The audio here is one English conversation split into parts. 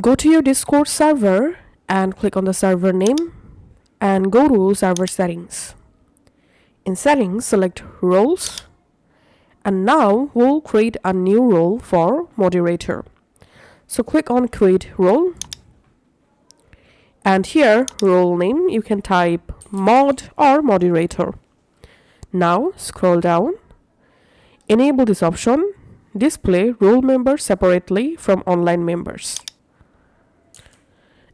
Go to your Discord server and click on the server name and go to server settings. In settings, select roles, and now we'll create a new role for moderator. So click on create role, and here role name you can type mod or moderator. Now scroll down, enable this option, display role members separately from online members,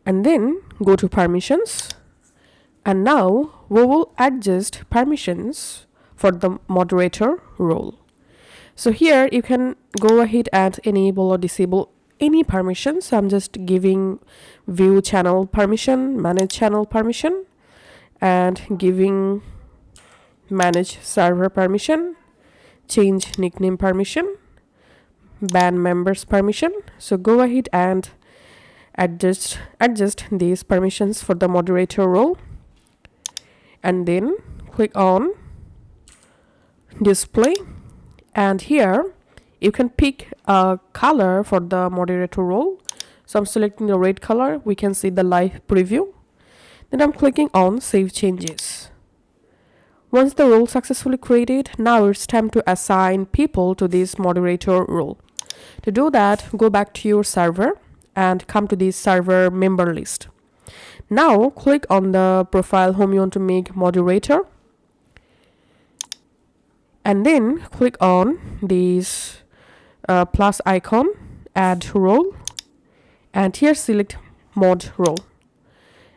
and then go to permissions, and now we will adjust permissions for the moderator role. So here you can go ahead and enable or disable any permissions. So I'm just giving view channel permission, manage channel permission, and giving manage server permission, change nickname permission, ban members permission. So go ahead and adjust these permissions for the moderator role, and then click on display, and here you can pick a color for the moderator role. So I'm selecting the red color. We can see the live preview. Then I'm clicking on save changes. Once the role successfully created, now it's time to assign people to this moderator role. To do that, go back to your server and come to this server member list. Now click on the profile whom you want to make moderator, and then click on this plus icon, add role, and here select mod role.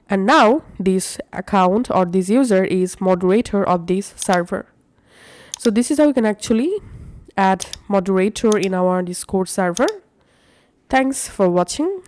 And now this account or this user is moderator of this server. So this is how you can actually add moderator in our Discord server. Thanks for watching.